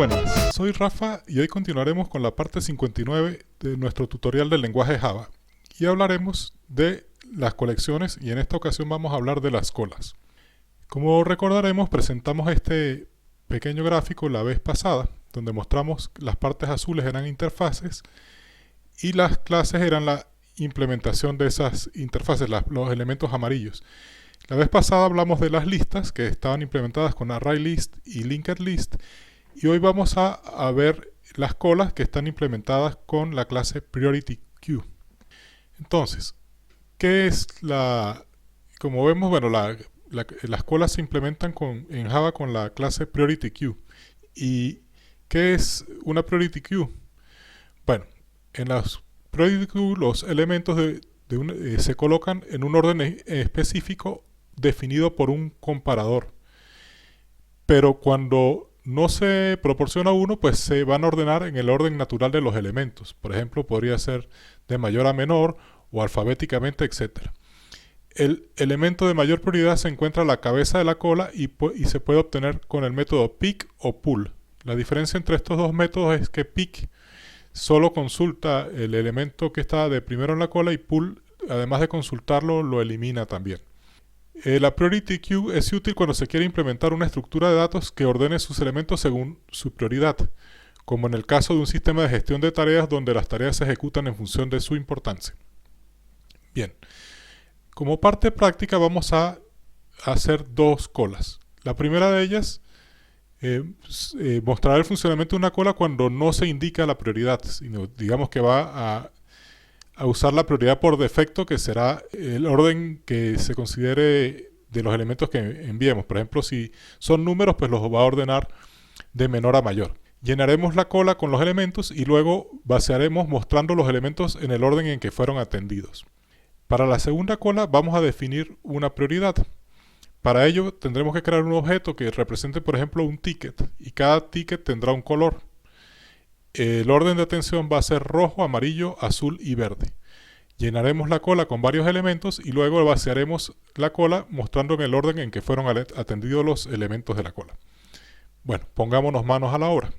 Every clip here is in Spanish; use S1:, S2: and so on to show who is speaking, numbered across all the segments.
S1: buenas, soy Rafa y hoy continuaremos con la parte 59 de nuestro tutorial del lenguaje Java y hablaremos de las colecciones y en esta ocasión vamos a hablar de las colas. Como recordaremos, presentamos este pequeño gráfico la vez pasada donde mostramos que las partes azules eran interfaces y las clases eran la implementación de esas interfaces, los elementos amarillos. La vez pasada hablamos de las listas que estaban implementadas con ArrayList y LinkedList y hoy vamos a ver las colas que están implementadas con la clase PriorityQueue. Entonces, ¿qué es la...? Como vemos, bueno, las colas se implementan en Java con la clase PriorityQueue. ¿Y qué es una PriorityQueue? Bueno, en las PriorityQueue los elementos se colocan en un orden específico definido por un comparador. Pero cuando no se proporciona uno, pues se van a ordenar en el orden natural de los elementos. Por ejemplo, podría ser de mayor a menor o alfabéticamente, etc. El elemento de mayor prioridad se encuentra a la cabeza de la cola y se puede obtener con el método pick o pull. La diferencia entre estos dos métodos es que pick solo consulta el elemento que está de primero en la cola y pull, además de consultarlo, lo elimina también. La PriorityQueue es útil cuando se quiere implementar una estructura de datos que ordene sus elementos según su prioridad, como en el caso de un sistema de gestión de tareas donde las tareas se ejecutan en función de su importancia. Bien, como parte práctica vamos a hacer dos colas. La primera de ellas mostrará el funcionamiento de una cola cuando no se indica la prioridad, sino digamos que va a usar la prioridad por defecto, que será el orden que se considere de los elementos que enviemos. Por ejemplo, si son números, pues los va a ordenar de menor a mayor. Llenaremos la cola con los elementos y luego vaciaremos mostrando los elementos en el orden en que fueron atendidos. Para la segunda cola vamos a definir una prioridad. Para ello tendremos que crear un objeto que represente, por ejemplo, un ticket, y cada ticket tendrá un color. El orden de atención va a ser rojo, amarillo, azul y verde. Llenaremos la cola con varios elementos y luego vaciaremos la cola mostrando en el orden en que fueron atendidos los elementos de la cola. Bueno, pongámonos manos a la obra.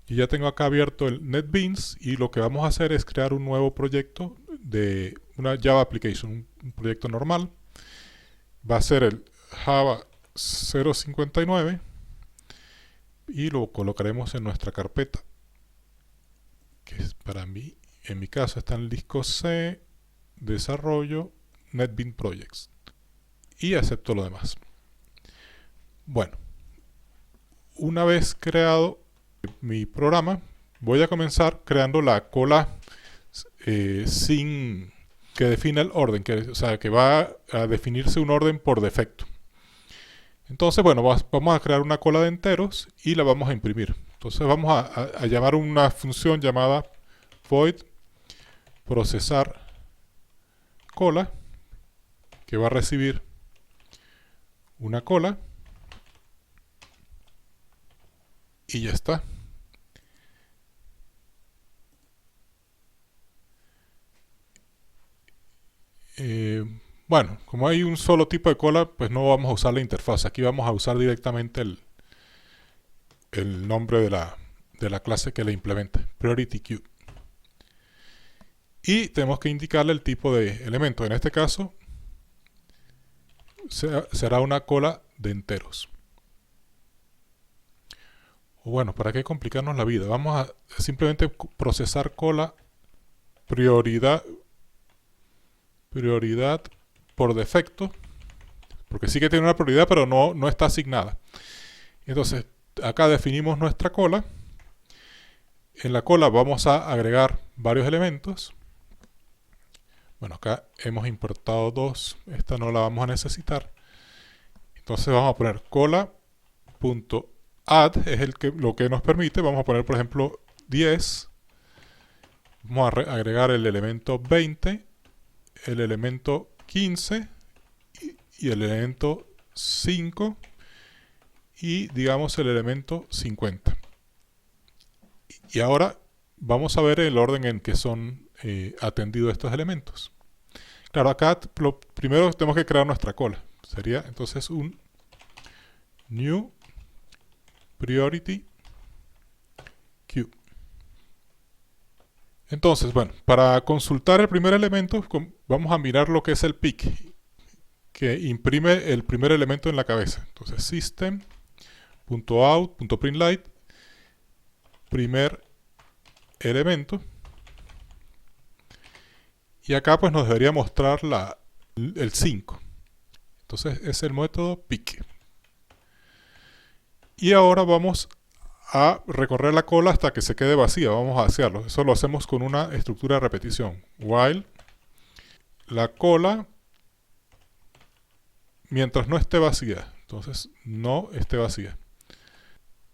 S1: Yo ya tengo acá abierto el NetBeans y lo que vamos a hacer es crear un nuevo proyecto de una Java Application, un proyecto normal. Va a ser el Java 059 y lo colocaremos en nuestra carpeta, que es para mí, en mi caso está en el disco C, desarrollo, NetBeans Projects, y acepto lo demás. Bueno, una vez creado mi programa, voy a comenzar creando la cola sin que defina el orden, o sea, que va a definirse un orden por defecto. Entonces, bueno, vamos a crear una cola de enteros y la vamos a imprimir. Entonces vamos a llamar una función llamada void procesar cola, que va a recibir una cola y ya está. Bueno, como hay un solo tipo de cola, pues no vamos a usar la interfaz. Aquí vamos a usar directamente el nombre de la clase que la implementa, PriorityQueue. Y tenemos que indicarle el tipo de elemento. En este caso, será una cola de enteros. O bueno, ¿para qué complicarnos la vida? Vamos a simplemente procesar cola prioridad por defecto, porque sí que tiene una prioridad, pero no está asignada. Entonces, acá definimos nuestra cola. En la cola vamos a agregar varios elementos. Bueno, acá hemos importado dos, esta no la vamos a necesitar. Entonces vamos a poner cola.add, es lo que nos permite. Vamos a poner, por ejemplo, 10. Vamos a agregar el elemento 20, el elemento 15 y el elemento 5 y digamos el elemento 50. Y ahora vamos a ver el orden en que son atendidos estos elementos. Claro, acá primero tenemos que crear nuestra cola. Sería entonces un new priority Entonces, bueno, para consultar el primer elemento, vamos a mirar lo que es el pick, que imprime el primer elemento en la cabeza. Entonces, system.out.printlite, primer elemento. Y acá pues nos debería mostrar el 5. Entonces es el método pick. Y ahora vamos a recorrer la cola hasta que se quede vacía. Vamos a hacerlo. Eso lo hacemos con una estructura de repetición. While la cola mientras no esté vacía. Entonces no esté vacía.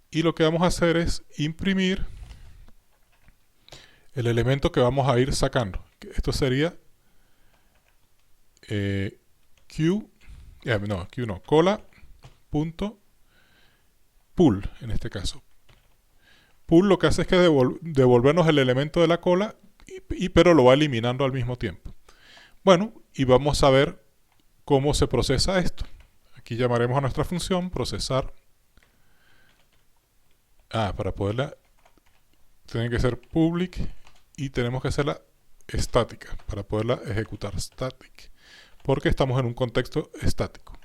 S1: Y lo que vamos a hacer es imprimir el elemento que vamos a ir sacando. Esto sería cola.pull en este caso. Pull lo que hace es que devolvernos el elemento de la cola, pero lo va eliminando al mismo tiempo. Bueno, y vamos a ver cómo se procesa esto. Aquí llamaremos a nuestra función procesar. Para poderla tiene que ser public y tenemos que hacerla estática para poderla ejecutar static, porque estamos en un contexto estático.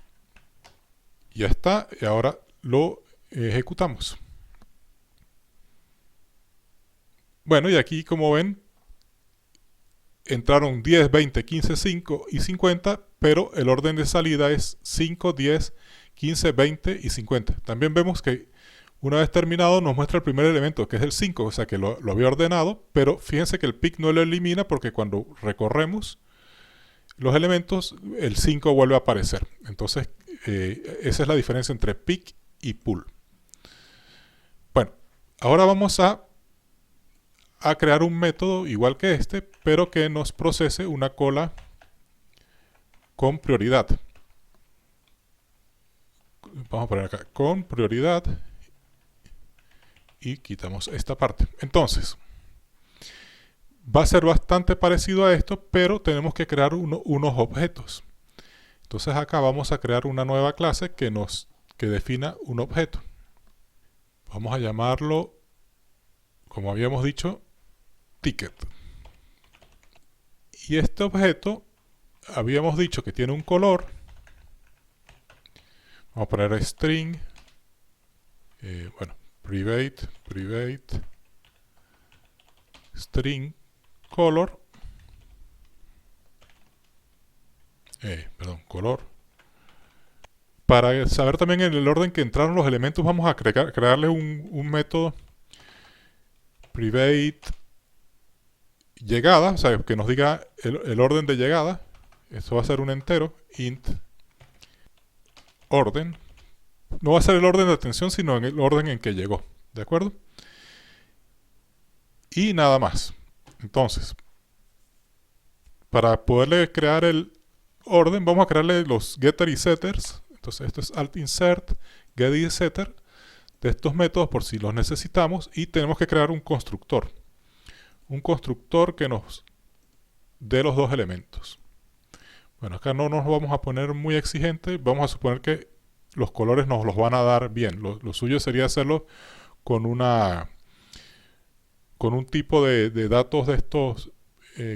S1: Ya está, y ahora lo ejecutamos. Bueno, y aquí como ven entraron 10, 20, 15, 5 y 50, pero el orden de salida es 5, 10, 15, 20 y 50. También vemos que una vez terminado nos muestra el primer elemento, que es el 5, o sea que lo había ordenado, pero fíjense que el pick no lo elimina porque cuando recorremos los elementos, el 5 vuelve a aparecer. Entonces, esa es la diferencia entre pick y pull. Bueno, ahora vamos a crear un método igual que este, pero que nos procese una cola con prioridad. Vamos a poner acá con prioridad y quitamos esta parte. Entonces, va a ser bastante parecido a esto, pero tenemos que crear unos objetos. Entonces acá vamos a crear una nueva clase que defina un objeto. Vamos a llamarlo, como habíamos dicho, ticket. Y este objeto habíamos dicho que tiene un color. Vamos a poner string, private string color, color. Para saber también en el orden que entraron los elementos, vamos a crearle un método private llegada, o sea, que nos diga el orden de llegada. Esto va a ser un entero, int orden. No va a ser el orden de atención, sino en el orden en que llegó. ¿De acuerdo? Y nada más. Entonces, para poderle crear el orden, vamos a crearle los getter y setters. Entonces, esto es alt insert, get y setter de estos métodos por si los necesitamos. Y tenemos que crear un constructor. Un constructor que nos dé los dos elementos. Bueno, acá no nos vamos a poner muy exigentes. Vamos a suponer que los colores nos los van a dar bien. Lo suyo sería hacerlo con un tipo de datos de estos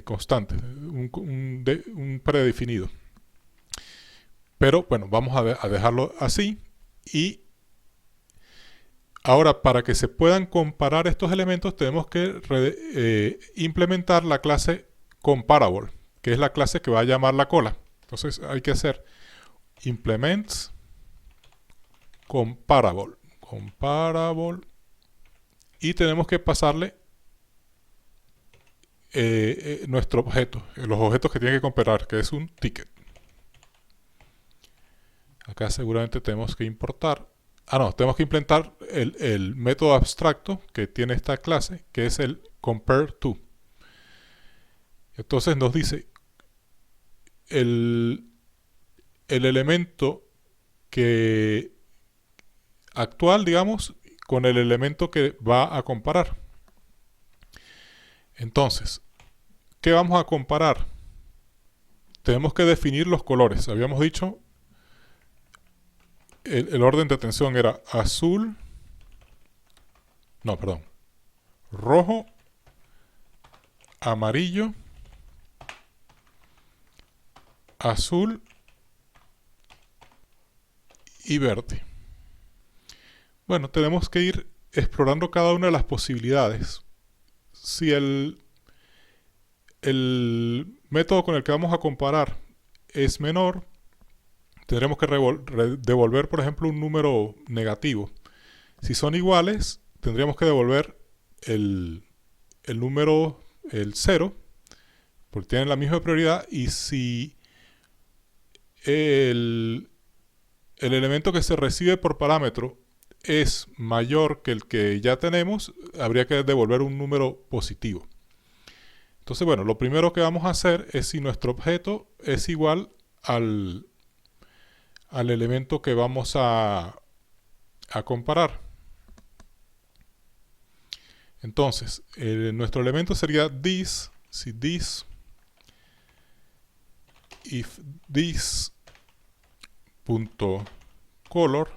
S1: constantes, un predefinido. Pero bueno, vamos a dejarlo así. Y ahora, para que se puedan comparar estos elementos, tenemos que implementar la clase comparable, que es la clase que va a llamar la cola. Entonces hay que hacer implements comparable y tenemos que pasarle nuestro objeto, los objetos que tiene que comparar, que es un ticket. Acá seguramente tenemos que importar, tenemos que implementar el método abstracto que tiene esta clase, que es el compareTo. Entonces nos dice el elemento que actual, digamos, con el elemento que va a comparar. Entonces, ¿qué vamos a comparar? Tenemos que definir los colores. Habíamos dicho, el orden de atención era azul, rojo, amarillo, azul y verde. Bueno, tenemos que ir explorando cada una de las posibilidades. Si el método con el que vamos a comparar es menor, tendremos que devolver, por ejemplo, un número negativo. Si son iguales, tendríamos que devolver el número, el 0, porque tienen la misma prioridad. Y si el elemento que se recibe por parámetro es mayor que el que ya tenemos, habría que devolver un número positivo. Entonces, bueno, lo primero que vamos a hacer es si nuestro objeto es igual al elemento que vamos a comparar. Entonces, nuestro elemento sería this, si this, if this .color,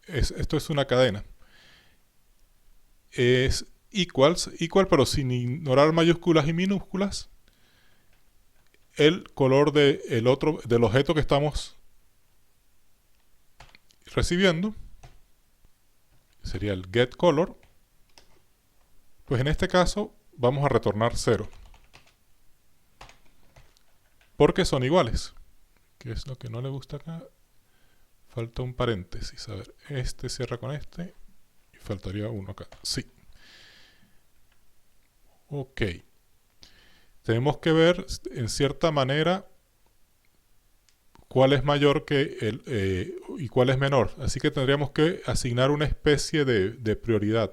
S1: esto es una cadena, es equal, pero sin ignorar mayúsculas y minúsculas, el color del objeto que estamos recibiendo, sería el getColor. Pues en este caso vamos a retornar 0, porque son iguales. ¿Qué es lo que no le gusta acá? Falta un paréntesis. A ver, este cierra con este y faltaría uno acá. Sí. Ok. Tenemos que ver en cierta manera cuál es mayor que y cuál es menor. Así que tendríamos que asignar una especie de prioridad.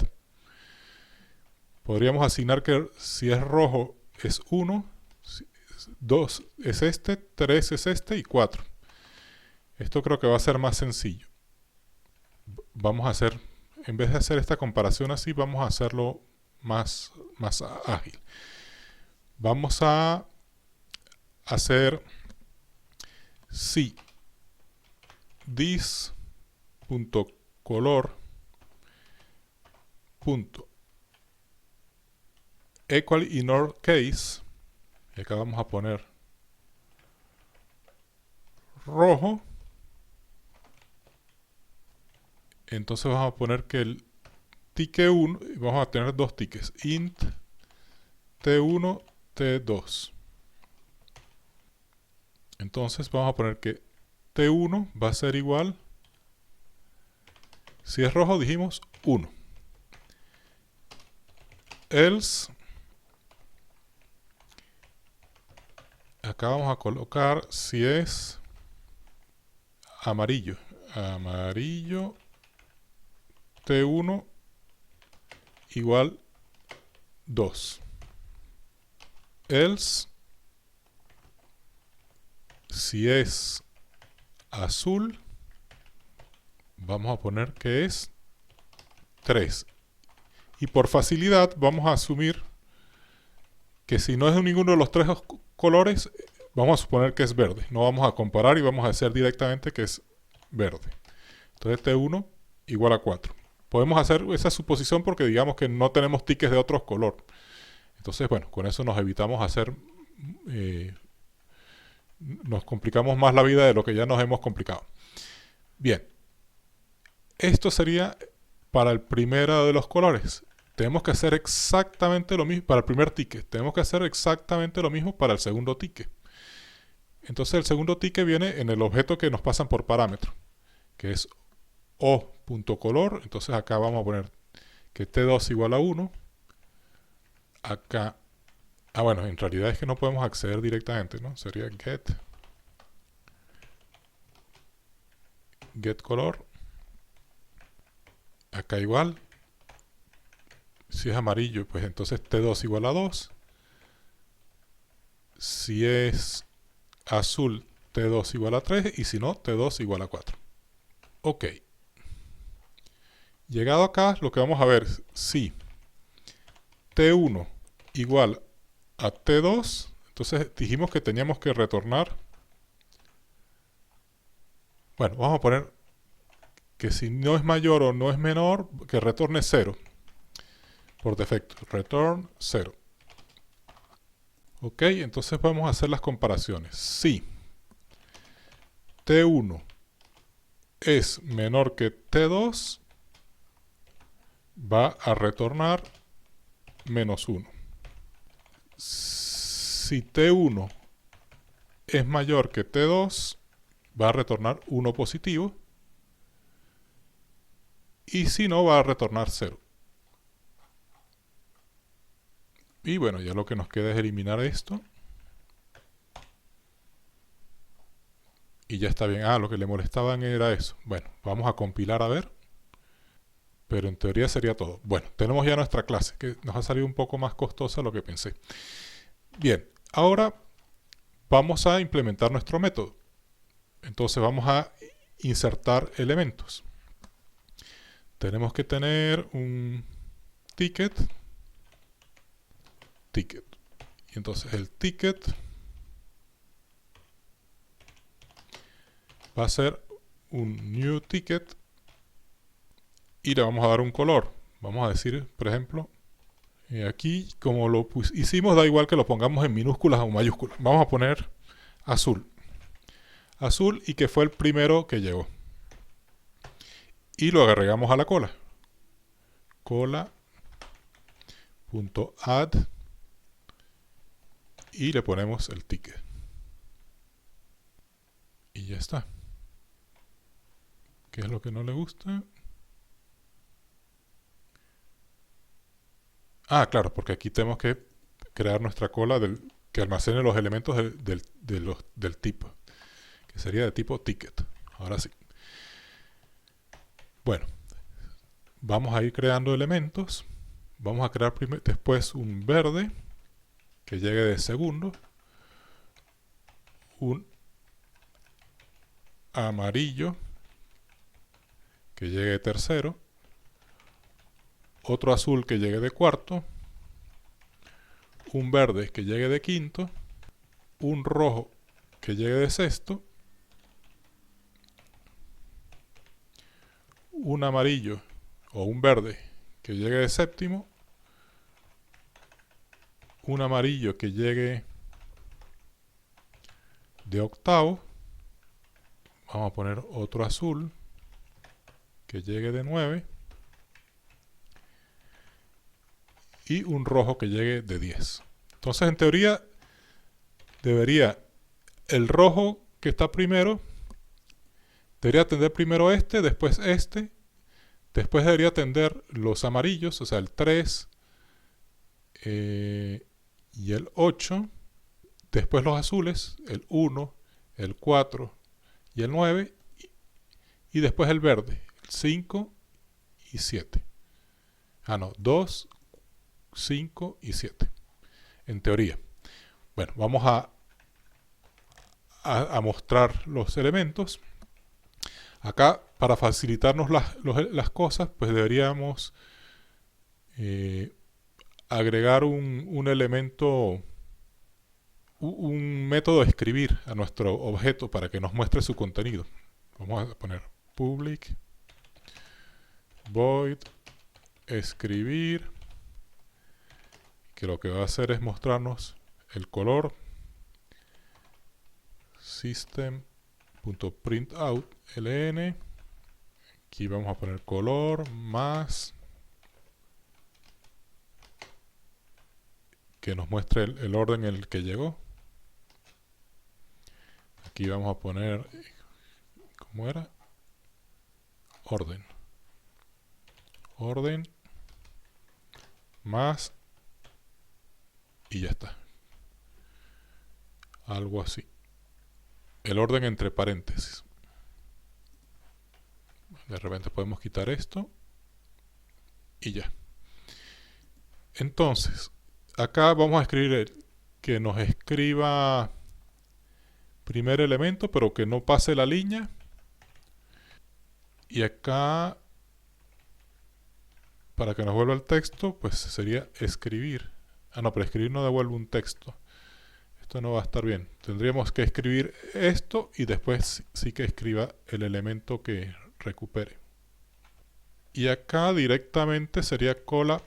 S1: Podríamos asignar que si es rojo es 1, 2 es este, 3 es este y 4. Esto creo que va a ser más sencillo. Vamos a hacer, en vez de hacer esta comparación así, vamos a hacerlo más ágil. Vamos a hacer si this.color equal in our case, y acá vamos a poner rojo. Entonces vamos a poner que el ticket 1, vamos a tener dos tickets, int t1, t2. Entonces vamos a poner que t1 va a ser igual, si es rojo dijimos 1. Else, acá vamos a colocar si es amarillo, t1 igual 2. Else, si es azul, vamos a poner que es 3. Y por facilidad vamos a asumir que si no es ninguno de los tres colores, vamos a suponer que es verde. No vamos a comparar y vamos a hacer directamente que es verde. Entonces T1 igual a 4. Podemos hacer esa suposición porque digamos que no tenemos tickets de otro color. Entonces, bueno, con eso nos evitamos hacer... nos complicamos más la vida de lo que ya nos hemos complicado. Bien. Esto sería para el primero de los colores. Tenemos que hacer exactamente lo mismo para el primer ticket. Tenemos que hacer exactamente lo mismo para el segundo ticket. Entonces el segundo ticket viene en el objeto que nos pasan por parámetro, que es o.color. Entonces acá vamos a poner que t2 igual a 1. Acá, bueno, en realidad es que no podemos acceder directamente, ¿no? Sería getColor. Acá igual. Si es amarillo, pues entonces T2 igual a 2. Si es azul, T2 igual a 3. Y si no, T2 igual a 4. Ok. Llegado acá, lo que vamos a ver es si T1 igual a T2. Entonces dijimos que teníamos que retornar. Bueno, vamos a poner que si no es mayor o no es menor, que retorne 0. por defecto, return 0. Ok, entonces vamos a hacer las comparaciones. Si T1 es menor que T2, va a retornar -1. Si T1 es mayor que T2, va a retornar 1 positivo. Y si no, va a retornar 0. Y bueno, ya lo que nos queda es eliminar esto. Y ya está bien. Ah, lo que le molestaban era eso. Bueno, vamos a compilar a ver. Pero en teoría sería todo. Bueno, tenemos ya nuestra clase, que nos ha salido un poco más costosa de lo que pensé. Bien, ahora vamos a implementar nuestro método. Entonces vamos a insertar elementos. Tenemos que tener un ticket. Y entonces el ticket va a ser un new ticket y le vamos a dar un color. Vamos a decir, por ejemplo, aquí como lo hicimos, da igual que lo pongamos en minúsculas o mayúsculas. Vamos a poner azul. Azul y que fue el primero que llegó. Y lo agregamos a la cola. Cola.add y le ponemos el ticket. Y ya está. ¿Qué es lo que no le gusta? Ah, claro, porque aquí tenemos que crear nuestra cola que almacene los elementos del tipo, que sería de tipo ticket. Ahora sí. Bueno, vamos a ir creando elementos. Vamos a crear después un verde que llegue de segundo, un amarillo que llegue de tercero, otro azul que llegue de cuarto, un verde que llegue de quinto, un rojo que llegue de sexto, un amarillo o un verde que llegue de séptimo, un amarillo que llegue de octavo, vamos a poner otro azul que llegue de 9 y un rojo que llegue de 10. Entonces, en teoría, debería el rojo que está primero, debería atender primero después después debería atender los amarillos, o sea, el 3 y el 8, después los azules, el 1, el 4 y el 9, y después el verde, el 5 y 7. Ah, no, 2, 5 y 7. En teoría. Bueno, vamos a mostrar los elementos. Acá, para facilitarnos las cosas, pues deberíamos agregar un elemento, un método de escribir a nuestro objeto para que nos muestre su contenido. Vamos a poner public void escribir, que lo que va a hacer es mostrarnos el color system.printout ln. Aquí vamos a poner color más que nos muestre el orden en el que llegó. Aquí vamos a poner, ¿cómo era? Orden más y ya está. Algo así. El orden entre paréntesis. De repente podemos quitar esto y ya. Entonces, acá vamos a escribir que nos escriba primer elemento, pero que no pase la línea. Y acá, para que nos vuelva el texto, pues sería escribir. Ah, no, pero escribir no devuelve un texto. Esto no va a estar bien. Tendríamos que escribir esto y después sí que escriba el elemento que recupere. Y acá directamente sería cola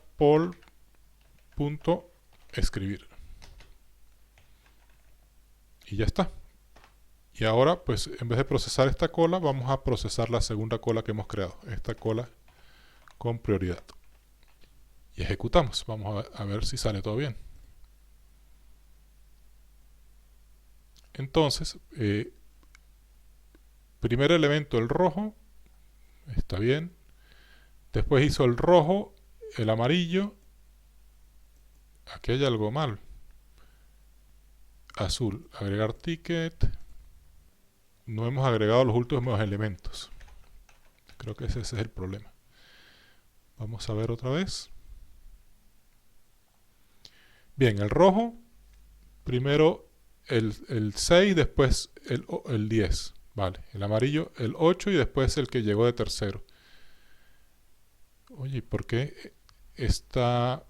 S1: poll.escribir. Y ya está. Y ahora, pues, en vez de procesar esta cola, vamos a procesar la segunda cola que hemos creado. Esta cola con prioridad. Y ejecutamos. Vamos a ver si sale todo bien. Entonces, primer elemento, el rojo. Está bien. Después hizo el rojo, el amarillo. Aquí hay algo mal. Azul, agregar ticket. No hemos agregado los últimos elementos. Creo que ese es el problema. Vamos a ver otra vez. Bien, el rojo, primero el 6, después el 10. Vale, el amarillo, el 8 y después el que llegó de tercero. Oye, ¿por qué está...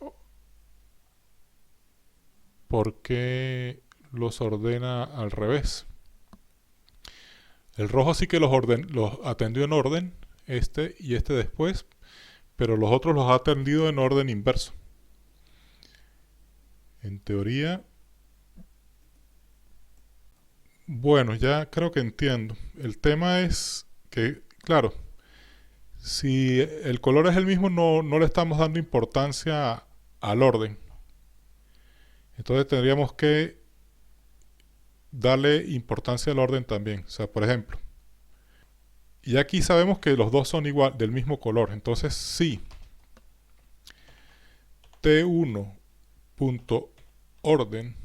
S1: ¿Por qué los ordena al revés? El rojo sí que los atendió en orden, este y este después, pero los otros los ha atendido en orden inverso. En teoría, bueno, ya creo que entiendo. El tema es que, claro, si el color es el mismo, no le estamos dando importancia al orden. Entonces tendríamos que darle importancia al orden también. O sea, por ejemplo, y aquí sabemos que los dos son igual, del mismo color. Entonces, si T1.orden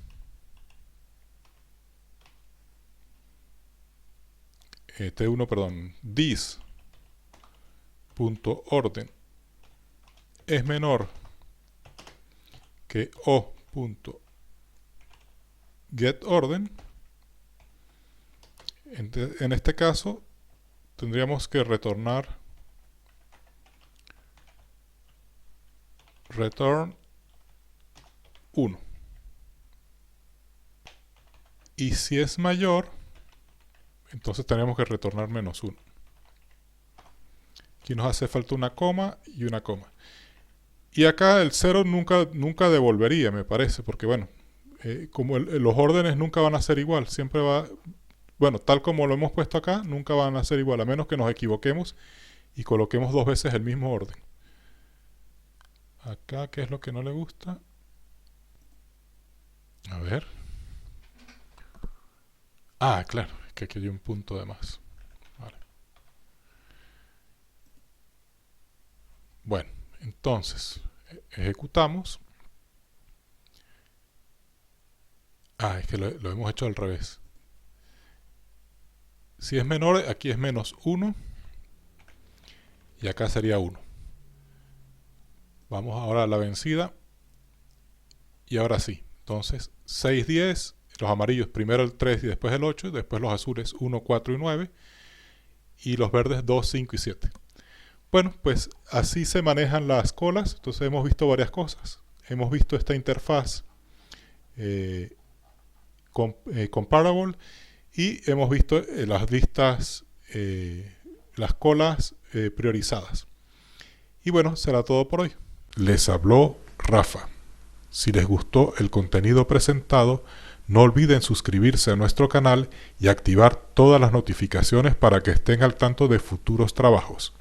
S1: this.orden es menor que O.getOrden, en este caso tendríamos que retornar return 1. Y si es mayor, entonces tenemos que retornar -1. Aquí nos hace falta una coma y una coma. Y acá el 0 nunca devolvería, me parece, porque bueno, como los órdenes nunca van a ser igual, siempre va... Bueno, tal como lo hemos puesto acá, nunca van a ser igual, a menos que nos equivoquemos y coloquemos dos veces el mismo orden. Acá, ¿qué es lo que no le gusta? A ver. Ah, claro, es que aquí hay un punto de más. Vale. Bueno, entonces, ejecutamos. Ah, es que lo hemos hecho al revés. Si es menor, aquí es -1 y acá sería 1. Vamos ahora a la vencida y ahora sí. Entonces 6, 10, los amarillos primero el 3 y después el 8, después los azules 1, 4 y 9 y los verdes 2, 5 y 7. Bueno, pues así se manejan las colas. Entonces hemos visto varias cosas. Hemos visto esta interfaz comparable y hemos visto las listas, las colas priorizadas. Y bueno, será todo por hoy. Les habló Rafa. Si les gustó el contenido presentado, no olviden suscribirse a nuestro canal y activar todas las notificaciones para que estén al tanto de futuros trabajos.